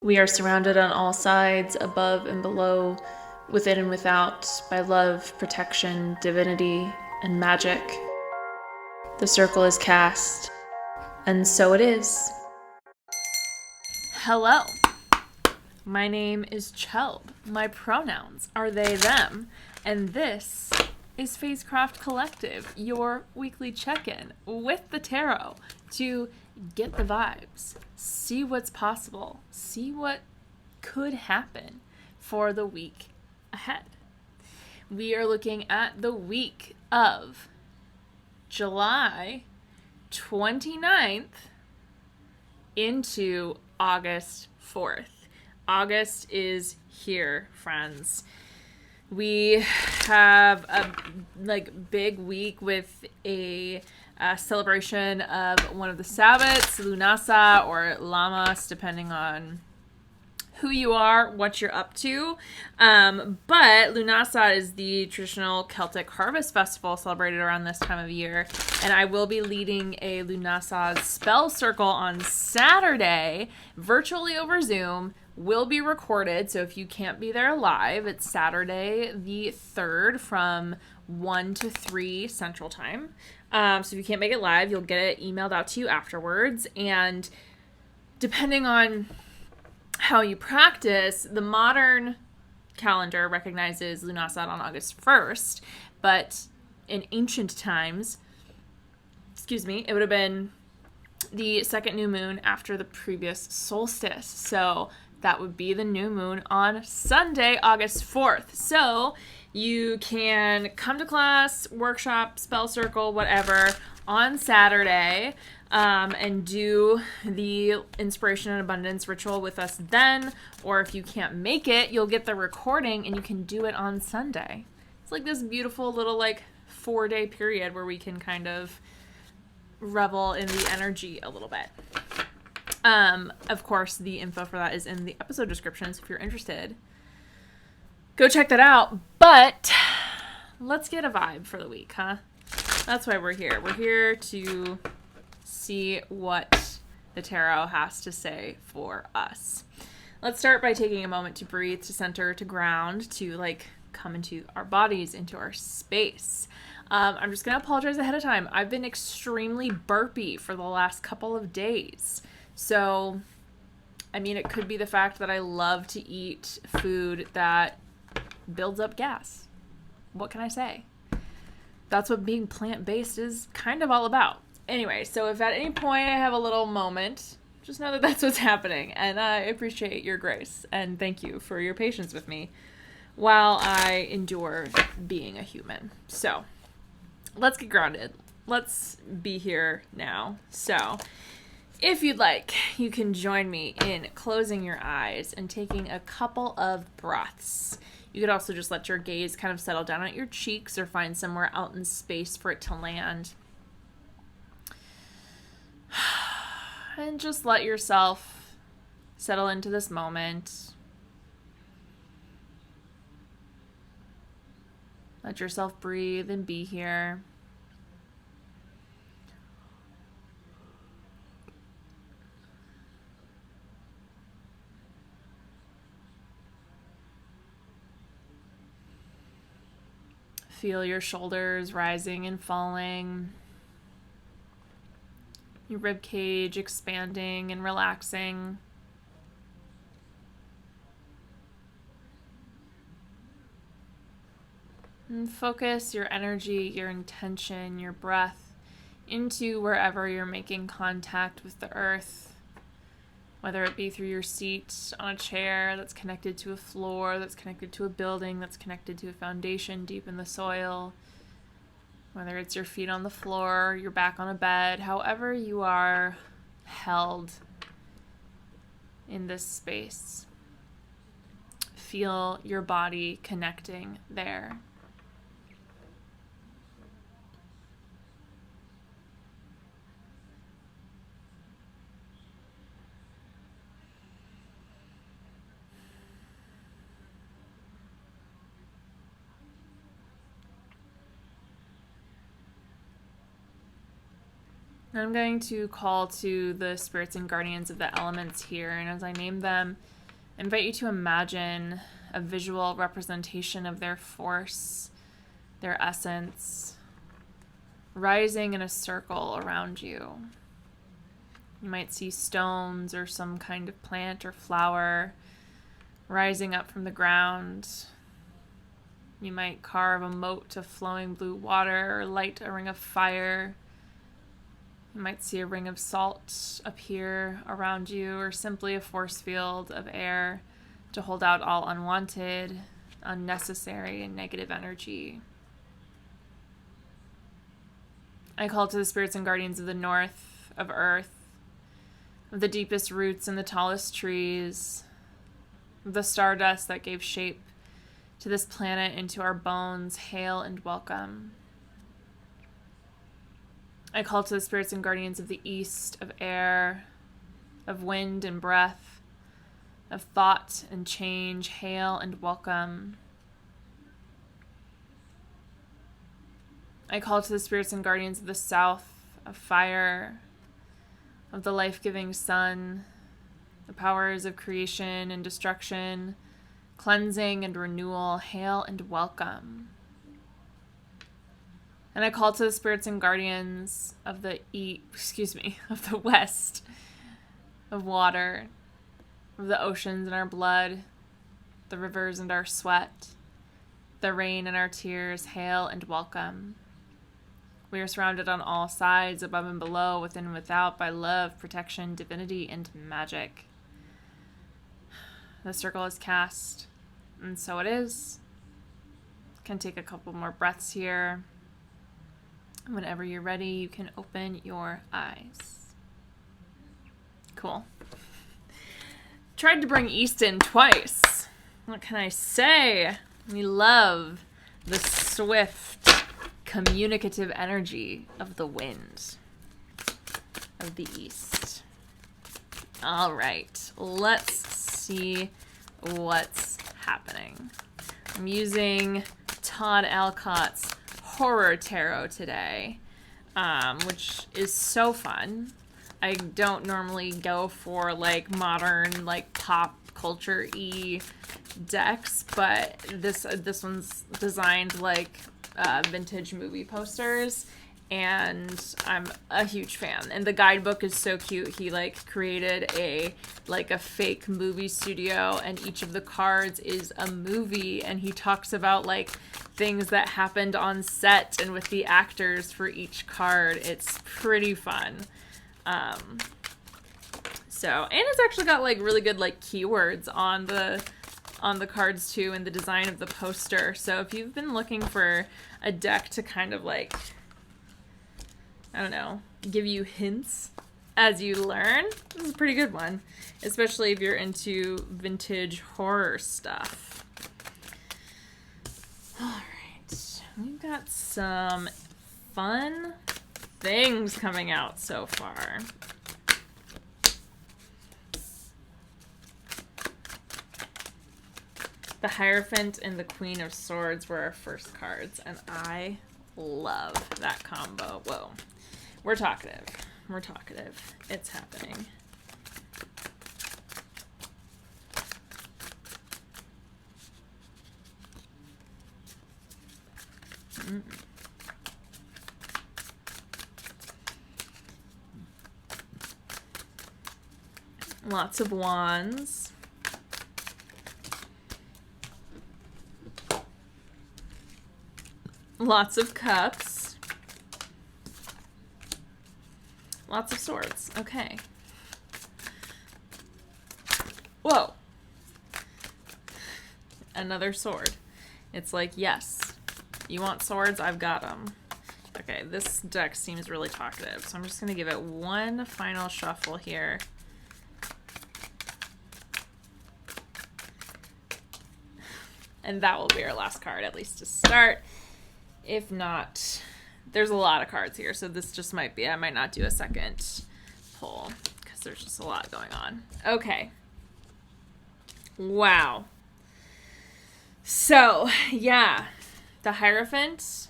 We are surrounded on all sides, above and below, within and without, by love, protection, divinity, and magic. The circle is cast, and so it is. Hello. My name is Chelb. My pronouns are they, them, and this is Phasecraft Collective, your weekly check-in with the tarot to get the vibes, see what's possible, see what could happen for the week ahead. We are looking at the week of July 29th into August 4th. August is here, friends. We have a big week with a celebration of one of the Sabbats, LUGHNASADH or Lammas, depending on who you are, what you're up to. But LUGHNASADH is the traditional Celtic harvest festival celebrated around this time of year. And I will be leading a LUGHNASADH spell circle on Saturday, virtually over Zoom. Will be recorded, so if you can't be there live, it's Saturday the 3rd from 1 to 3 Central Time. So if you can't make it live, you'll get it emailed out to you afterwards. And depending on how you practice, the modern calendar recognizes LUGHNASADH on August 1st, but in ancient times, it would have been the second new moon after the previous solstice. So that would be the new moon on Sunday, August 4th. So you can come to class, workshop, spell circle, whatever, on Saturday and do the inspiration and abundance ritual with us then. Or if you can't make it, you'll get the recording and you can do it on Sunday. It's like this beautiful little 4-day period where we can kind of revel in the energy a little bit. Of course, the info for that is in the episode description, so if you're interested, go check that out. But let's get a vibe for the week, huh? That's why we're here. We're here to see what the tarot has to say for us. Let's start by taking a moment to breathe, to center, to ground, to come into our bodies, into our space. I'm just going to apologize ahead of time. I've been extremely burpy for the last couple of days. So, it could be the fact that I love to eat food that builds up gas. What can I say? That's what being plant-based is kind of all about. Anyway, so if at any point I have a little moment, just know that that's what's happening. And I appreciate your grace. And thank you for your patience with me while I endure being a human. So, let's get grounded. Let's be here now. So, if you'd like, you can join me in closing your eyes and taking a couple of breaths. You could also just let your gaze kind of settle down at your cheeks or find somewhere out in space for it to land. And just let yourself settle into this moment. Let yourself breathe and be here. Feel your shoulders rising and falling. Your rib cage expanding and relaxing. And focus your energy, your intention, your breath into wherever you're making contact with the earth. Whether it be through your seat on a chair that's connected to a floor, that's connected to a building, that's connected to a foundation deep in the soil. Whether it's your feet on the floor, your back on a bed, however you are held in this space. Feel your body connecting there. I'm going to call to the spirits and guardians of the elements here, and as I name them, I invite you to imagine a visual representation of their force, their essence, rising in a circle around you. You might see stones or some kind of plant or flower rising up from the ground. You might carve a moat of flowing blue water or light a ring of fire. You might see a ring of salt appear around you, or simply a force field of air to hold out all unwanted, unnecessary, and negative energy. I call to the spirits and guardians of the north, of earth, of the deepest roots and the tallest trees, of the stardust that gave shape to this planet and to our bones. Hail and welcome. I call to the spirits and guardians of the east, of air, of wind and breath, of thought and change. Hail and welcome. I call to the spirits and guardians of the south, of fire, of the life-giving sun, the powers of creation and destruction, cleansing and renewal. Hail and welcome. And I call to the spirits and guardians of the of the west, of water, of the oceans and our blood, the rivers and our sweat, the rain and our tears. Hail and welcome. We are surrounded on all sides, above and below, within and without, by love, protection, divinity, and magic. The circle is cast, and so it is. Can take a couple more breaths here. Whenever you're ready, you can open your eyes. Cool. Tried to bring East in twice. What can I say? We love the swift, communicative energy of the wind of the East. All right, let's see what's happening. I'm using Todd Alcott's Horror Tarot today, which is so fun. I don't normally go for like modern, like pop culture-y decks, but this one's designed like vintage movie posters, and I'm a huge fan. And the guidebook is so cute. He like created a fake movie studio, and each of the cards is a movie, and he talks about like things that happened on set and with the actors for each card. It's pretty fun. And it's actually got like really good like keywords on the cards too, and the design of the poster. So if you've been looking for a deck to kind of like, I don't know, give you hints as you learn, this is a pretty good one, especially if you're into vintage horror stuff. All right, we've got some fun things coming out so far. The Hierophant and the Queen of Swords were our first cards, and I love that combo. Whoa. We're talkative. We're talkative. It's happening. Lots of wands. Lots of cups. Lots of swords. Okay. Whoa. Another sword. It's like, yes. You want swords? I've got them. Okay, this deck seems really talkative, so I'm just going to give it one final shuffle here. And that will be our last card, at least to start. If not, there's a lot of cards here, so this just might be, I might not do a second pull, because there's just a lot going on. Okay. Wow. So, yeah. The Hierophant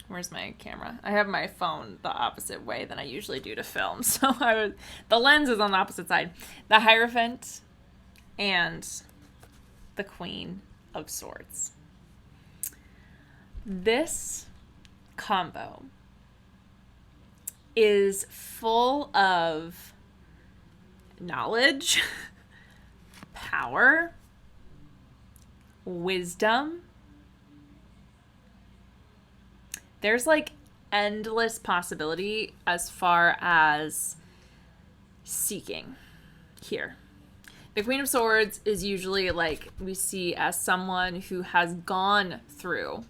Where's my camera? I have my phone the opposite way than I usually do to film. So the lens is on the opposite side. The Hierophant and the Queen of Swords. This combo is full of knowledge, power, wisdom. There's like endless possibility as far as seeking here. The Queen of Swords is usually like we see as someone who has gone through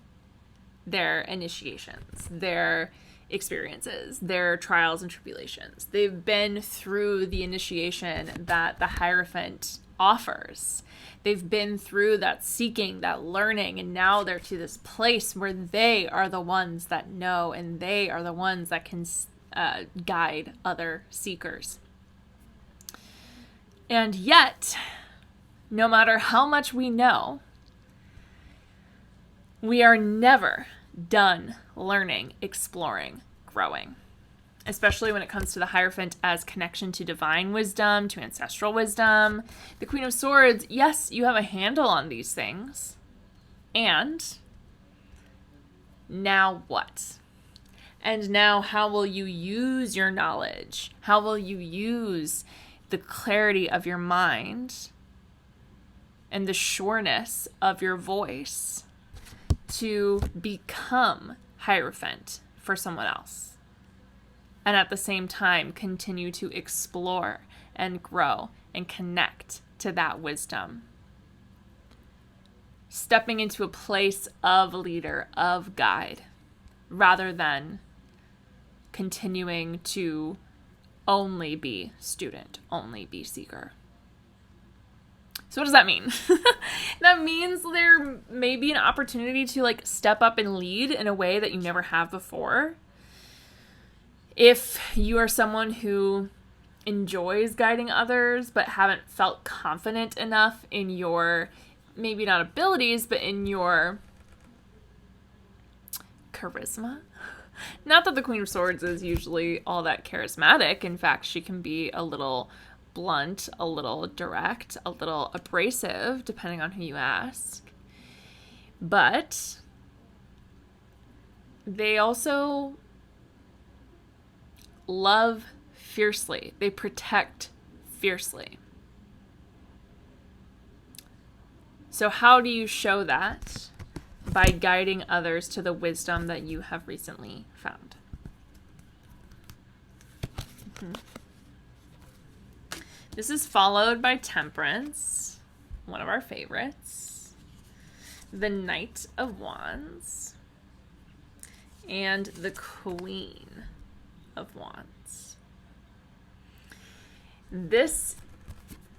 their initiations, their experiences, their trials and tribulations. They've been through the initiation that the Hierophant offers. They've been through that seeking, that learning, and now they're to this place where they are the ones that know, and they are the ones that can guide other seekers. And yet, no matter how much we know, we are never done learning, exploring, growing. Especially when it comes to the Hierophant as connection to divine wisdom, to ancestral wisdom. The Queen of Swords, yes, you have a handle on these things. And now what? And now how will you use your knowledge? How will you use the clarity of your mind and the sureness of your voice to become Hierophant for someone else? And at the same time, continue to explore and grow and connect to that wisdom. Stepping into a place of leader, of guide, rather than continuing to only be student, only be seeker. So what does that mean? That means there may be an opportunity to like step up and lead in a way that you never have before. If you are someone who enjoys guiding others but haven't felt confident enough in your, maybe not abilities, but in your charisma. Not that the Queen of Swords is usually all that charismatic. In fact, she can be a little blunt, a little direct, a little abrasive, depending on who you ask. But they also love fiercely. They protect fiercely. So how do you show that? By guiding others to the wisdom that you have recently found. This is followed by Temperance, one of our favorites, the Knight of Wands, and the Queen of Wands. This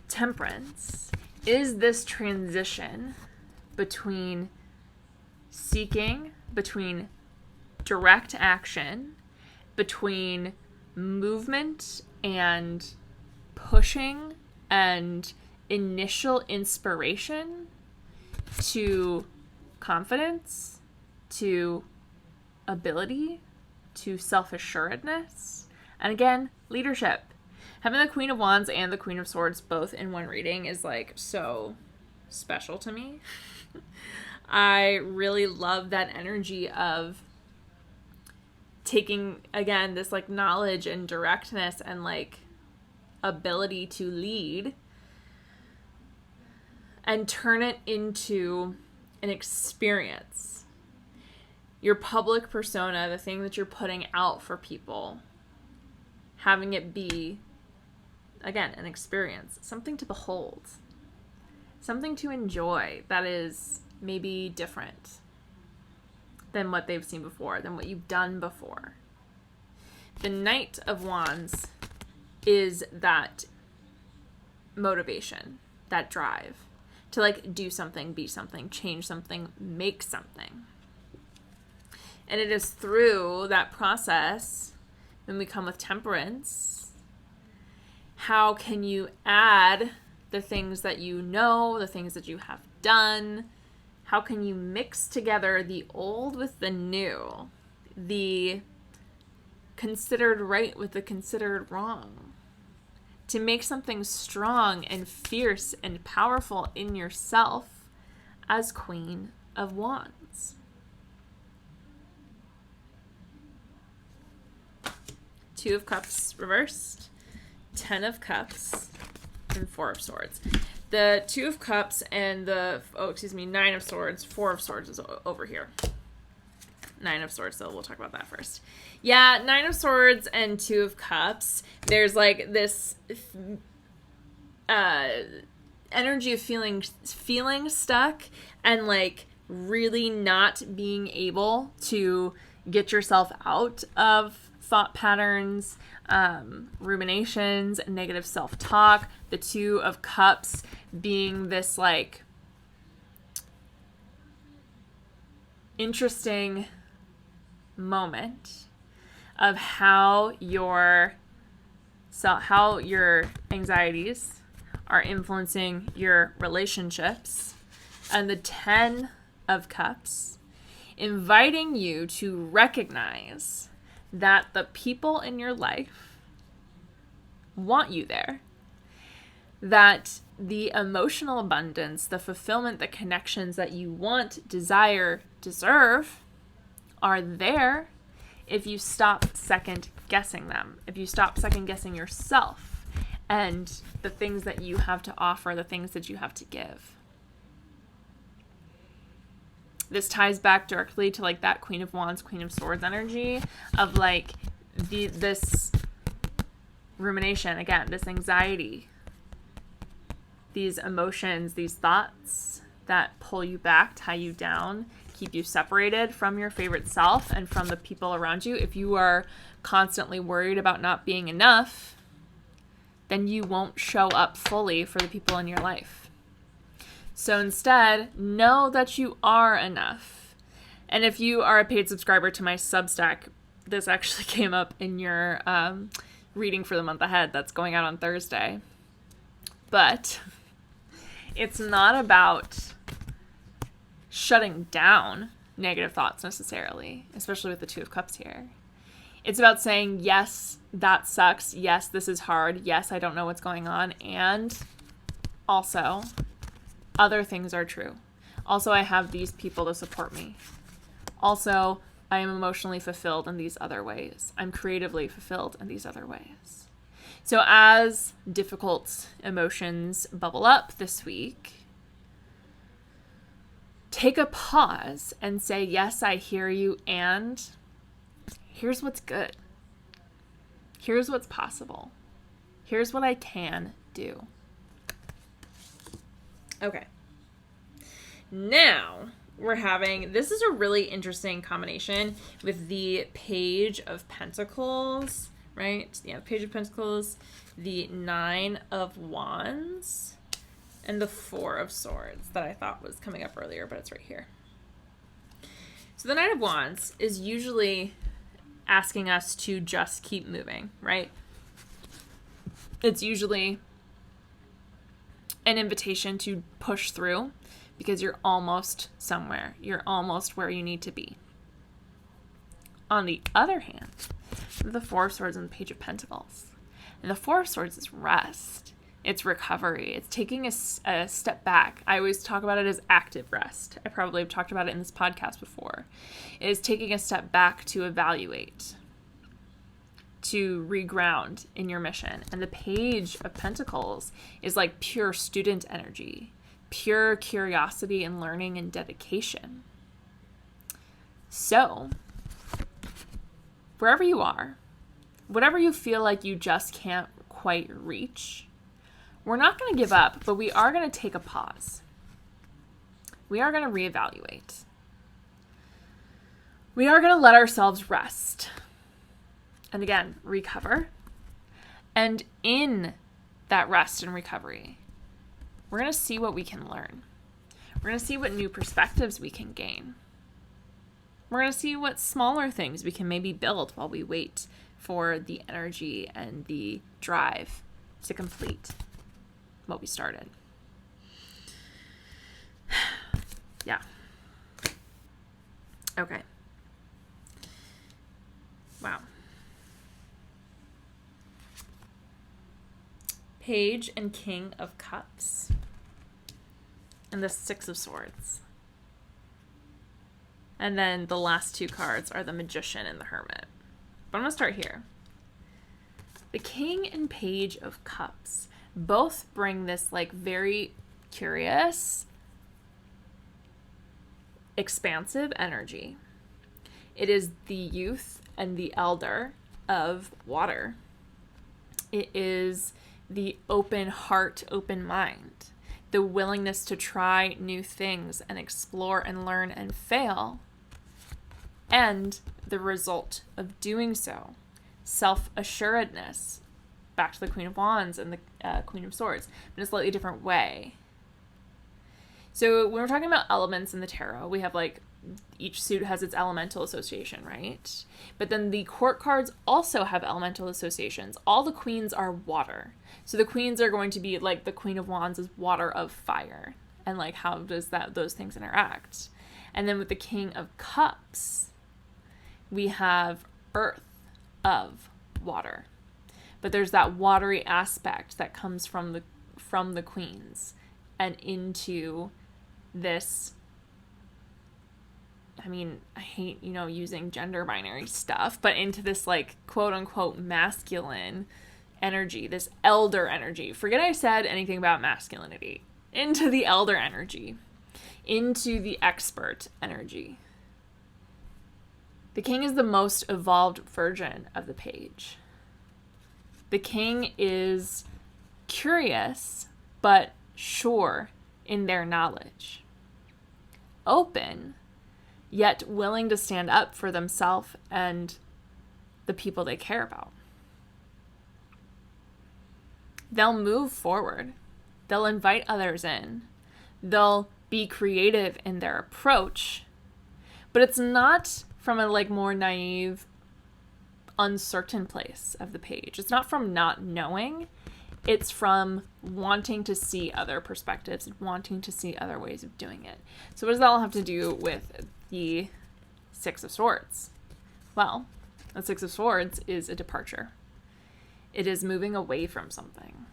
Temperance is this transition between seeking, between direct action, between movement and pushing and initial inspiration to confidence, to ability, to self-assuredness, and again, leadership. Having the Queen of Wands and the Queen of Swords both in one reading is like so special to me. I really love that energy of taking, again, this like knowledge and directness and like ability to lead and turn it into an experience. Your public persona, the thing that you're putting out for people, having it be, again, an experience, something to behold, something to enjoy that is maybe different than what they've seen before, than what you've done before. The Knight of Wands is that motivation, that drive to like do something, be something, change something, make something. And it is through that process, when we come with Temperance, how can you add the things that you know, the things that you have done? How can you mix together the old with the new? the considered right with the considered wrong, to make something strong and fierce and powerful in yourself as Queen of Wands. Two of Cups reversed, 10 of Cups, and 4 of Swords. The 2 of Cups and the, 9 of Swords, 4 of Swords is over here. 9 of Swords, so we'll talk about that first. Yeah, 9 of Swords and 2 of Cups, there's like this energy of feeling stuck and like really not being able to get yourself out of thought patterns, ruminations, negative self-talk. The 2 of Cups being this like interesting moment of how your anxieties are influencing your relationships, and the 10 of Cups inviting you to recognize that the people in your life want you there, that the emotional abundance, the fulfillment, the connections that you want, desire, deserve are there if you stop second guessing them, if you stop second guessing yourself and the things that you have to offer, the things that you have to give. This ties back directly to like that Queen of Wands, Queen of Swords energy of like this rumination, again, this anxiety, these emotions, these thoughts that pull you back, tie you down, keep you separated from your favorite self and from the people around you. If you are constantly worried about not being enough, then you won't show up fully for the people in your life. So instead, know that you are enough. And if you are a paid subscriber to my Substack, this actually came up in your reading for the month ahead that's going out on Thursday. But it's not about shutting down negative thoughts necessarily, especially with the 2 of Cups here. It's about saying, yes, that sucks. Yes, this is hard. Yes, I don't know what's going on. And also, other things are true. Also, I have these people to support me. Also, I am emotionally fulfilled in these other ways. I'm creatively fulfilled in these other ways. So as difficult emotions bubble up this week, take a pause and say, yes, I hear you, and here's what's good. Here's what's possible. Here's what I can do. Okay. Now we're having, this is a really interesting combination with the Page of Pentacles, right? Yeah, Page of Pentacles, the 9 of Wands, and the 4 of Swords that I thought was coming up earlier, but it's right here. So the 9 of Wands is usually asking us to just keep moving, right? It's usually an invitation to push through because you're almost somewhere. You're almost where you need to be. On the other hand, the 4 of Swords and the Page of Pentacles. And the 4 of Swords is rest. It's recovery. It's taking a step back. I always talk about it as active rest. I probably have talked about it in this podcast before. It is taking a step back to evaluate, to reground in your mission. And the Page of Pentacles is like pure student energy, pure curiosity and learning and dedication. So, wherever you are, whatever you feel like you just can't quite reach, we're not going to give up, but we are going to take a pause. We are going to reevaluate. We are going to let ourselves rest. And again, recover. And in that rest and recovery, we're going to see what we can learn. We're going to see what new perspectives we can gain. We're going to see what smaller things we can maybe build while we wait for the energy and the drive to complete what we started. Yeah. Okay. Page and King of Cups. And the Six of Swords. And then the last two cards are the Magician and the Hermit. But I'm going to start here. The King and Page of Cups both bring this like very curious, expansive energy. It is the youth and the elder of water. It is the open heart, open mind, the willingness to try new things and explore and learn and fail, and the result of doing so. Self-assuredness, back to the Queen of Wands and the Queen of Swords, but in a slightly different way. So when we're talking about elements in the tarot, we have like each suit has its elemental association, right? But then the court cards also have elemental associations. All the queens are water. So the queens are going to be like the Queen of Wands is water of fire. And like how does those things interact? And then with the King of Cups, we have earth of water. But there's that watery aspect that comes from the queens and into this. I mean, I hate, using gender binary stuff, but into this like quote unquote masculine energy, this elder energy. Forget I said anything about masculinity. Into the elder energy, into the expert energy. The king is the most evolved version of the page. The king is curious, but sure in their knowledge. Open, yet willing to stand up for themselves and the people they care about. They'll move forward. They'll invite others in. They'll be creative in their approach, but it's not from a like more naive, uncertain place of the page. It's not from not knowing. It's from wanting to see other perspectives and wanting to see other ways of doing it. So what does that all have to do with the Six of Swords? Well, the Six of Swords is a departure. It is moving away from something.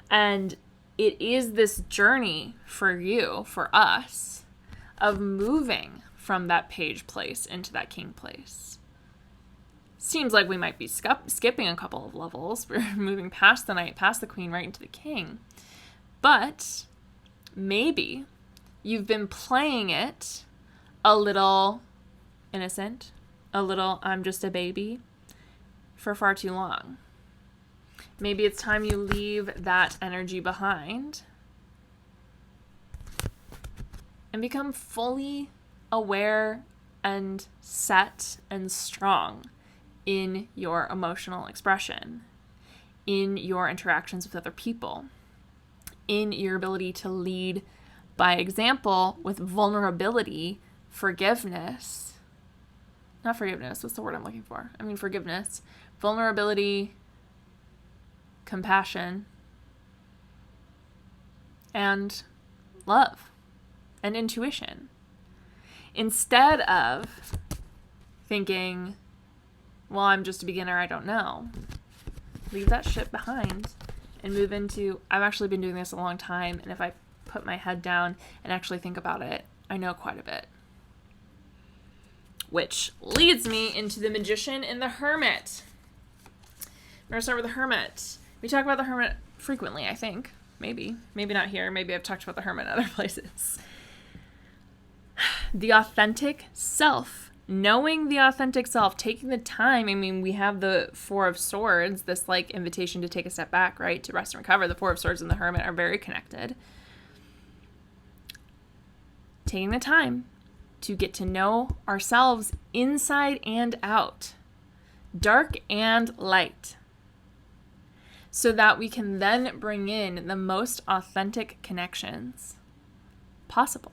And it is this journey for you, for us, of moving from that page place into that king place. Seems like we might be skipping a couple of levels. We're moving past the knight, past the queen, right into the king. But maybe you've been playing it a little innocent, a little I'm just a baby for far too long. Maybe it's time you leave that energy behind and become fully aware and set and strong in your emotional expression, in your interactions with other people, in your ability to lead by example with vulnerability, forgiveness. Not forgiveness, what's the word I'm looking for? I mean forgiveness, vulnerability, compassion, and love and intuition. Instead of thinking, well, I'm just a beginner, I don't know. Leave that shit behind and move into, I've actually been doing this a long time, and if I put my head down and actually think about it, I know quite a bit. Which leads me into the Magician and the Hermit. We're going to start with the Hermit. We talk about the Hermit frequently, I think. Maybe not here. Maybe I've talked about the Hermit in other places. The authentic self. Knowing the authentic self. Taking the time. I mean, we have the Four of Swords. This, like, invitation to take a step back, right? To rest and recover. The Four of Swords and the Hermit are very connected. Taking the time to get to know ourselves inside and out. Dark and light. So that we can then bring in the most authentic connections possible.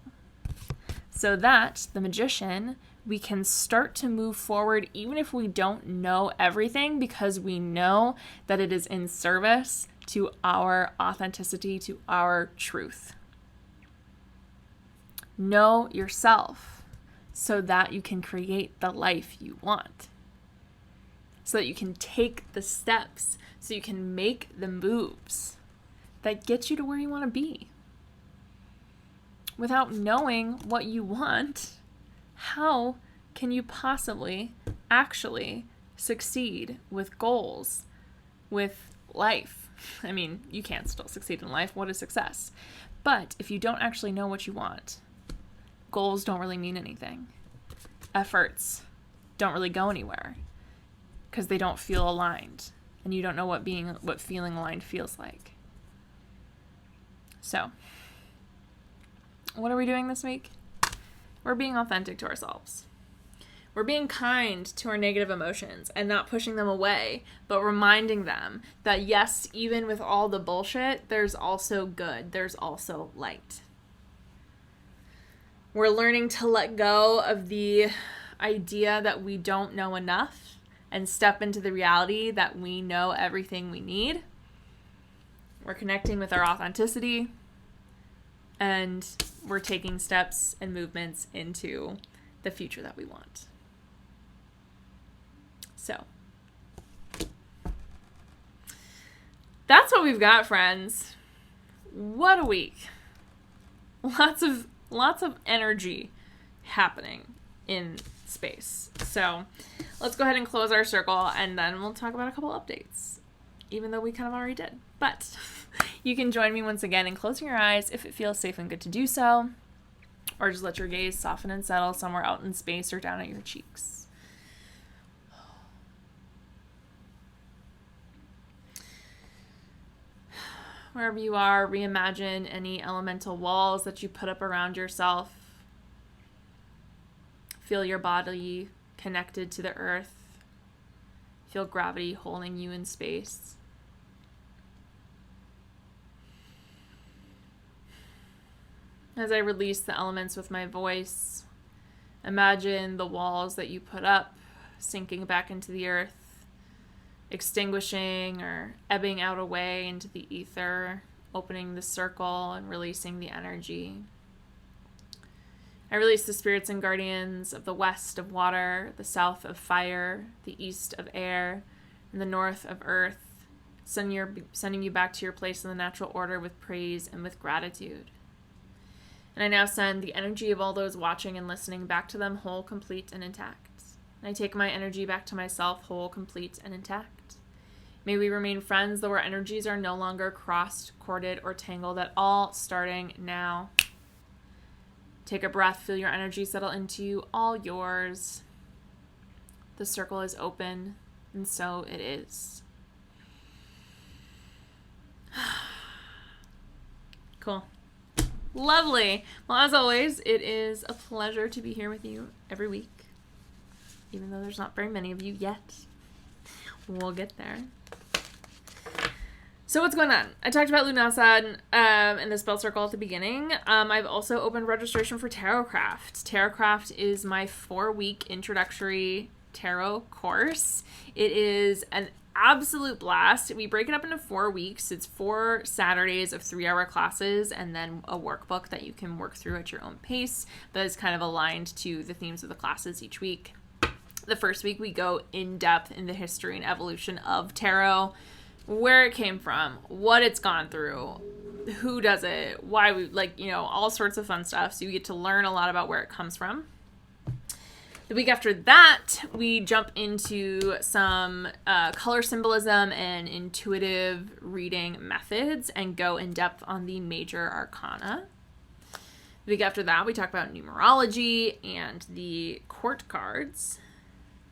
So that the Magician, we can start to move forward even if we don't know everything, because we know that it is in service to our authenticity, to our truth. Know yourself so that you can create the life you want. so that you can take the steps, so you can make the moves that get you to where you want to be. Without knowing what you want, how can you possibly actually succeed with goals, with life? I mean, you can still succeed in life. What is success? But if you don't actually know what you want, goals don't really mean anything. Efforts don't really go anywhere because they don't feel aligned, and you don't know what feeling aligned feels like. So, what are we doing this week? We're being authentic to ourselves. We're being kind to our negative emotions and not pushing them away, but reminding them that yes, even with all the bullshit, there's also good. There's also light. We're learning to let go of the idea that we don't know enough and step into the reality that we know everything we need. We're connecting with our authenticity, and we're taking steps and movements into the future that we want. So, that's what we've got, friends. What a week. Lots of energy happening in space. So, let's go ahead and close our circle, and then we'll talk about a couple updates, even though we kind of already did. But you can join me once again in closing your eyes if it feels safe and good to do so, or just let your gaze soften and settle somewhere out in space or down at your cheeks. Wherever you are, reimagine any elemental walls that you put up around yourself. Feel your body connected to the earth. Feel gravity holding you in space. As I release the elements with my voice, imagine the walls that you put up sinking back into the earth, extinguishing or ebbing out away into the ether, opening the circle and releasing the energy. I release the spirits and guardians of the west of water, the south of fire, the east of air, and the north of earth, sending you back to your place in the natural order with praise and with gratitude. And I now send the energy of all those watching and listening back to them whole, complete, and intact. I take my energy back to myself whole, complete, and intact. May we remain friends, though our energies are no longer crossed, corded, or tangled at all, starting now. Take a breath, feel your energy settle into you, all yours. The circle is open, and so it is. Cool. Lovely. Well, as always, it is a pleasure to be here with you every week, even though there's not very many of you yet. We'll get there. So what's going on? I talked about LUGHNASADH in the spell circle at the beginning. I've also opened registration for Phasecraft. Phasecraft is my 4-week introductory tarot course. It is an absolute blast. We break it up into 4 weeks. It's 4 Saturdays of 3-hour classes and then a workbook that you can work through at your own pace that is kind of aligned to the themes of the classes each week. The first week we go in depth in the history and evolution of tarot, where it came from, what it's gone through, who does it, why we, all sorts of fun stuff. So you get to learn a lot about where it comes from. The week after that, we jump into some color symbolism and intuitive reading methods and go in depth on the major arcana. The week after that, we talk about numerology and the court cards.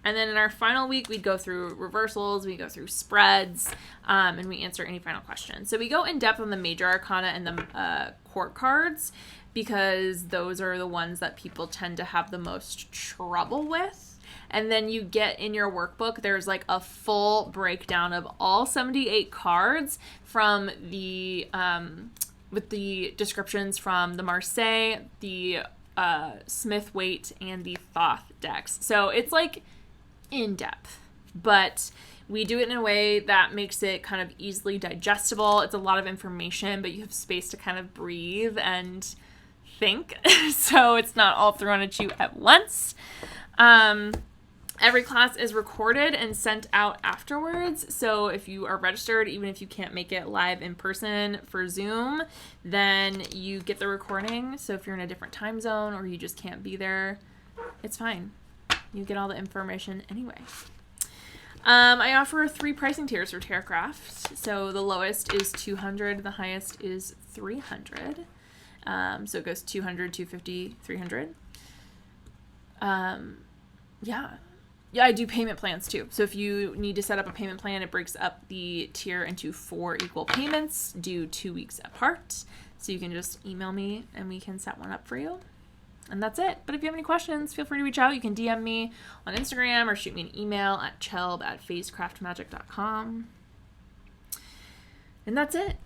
And then in our final week, we'd go through reversals, we go through spreads, and we answer any final questions. So we go in depth on the major arcana and the court cards because those are the ones that people tend to have the most trouble with. And then you get in your workbook, there's like a full breakdown of all 78 cards from the, with the descriptions from the Marseille, the Smith-Waite, and the Thoth decks. So it's like in depth, but we do it in a way that makes it kind of easily digestible. It's a lot of information, but you have space to kind of breathe and think. So it's not all thrown at you at once. Every class is recorded and sent out afterwards. So if you are registered, even if you can't make it live in person for Zoom, then you get the recording. So if you're in a different time zone or you just can't be there, it's fine. You get all the information anyway. I offer 3 pricing tiers for Phasecraft. So the lowest is $200, the highest is $300. So it goes $200, $250, $300. Yeah, I do payment plans too. So if you need to set up a payment plan, it breaks up the tier into 4 equal payments due 2 weeks apart. So you can just email me and we can set one up for you. And that's it. But if you have any questions, feel free to reach out. You can DM me on Instagram or shoot me an email at chelb@phasecraftmagic.com. And that's it.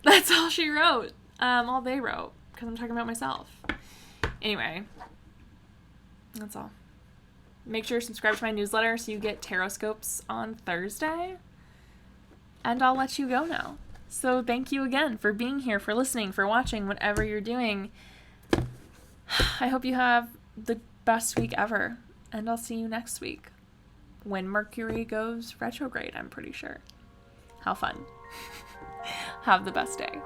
That's all she wrote. All they wrote, because I'm talking about myself. Anyway, that's all. Make sure to subscribe to my newsletter so you get tarot scopes on Thursday. And I'll let you go now. So thank you again for being here, for listening, for watching, whatever you're doing. I hope you have the best week ever. And I'll see you next week when Mercury goes retrograde, I'm pretty sure. How fun. Have the best day.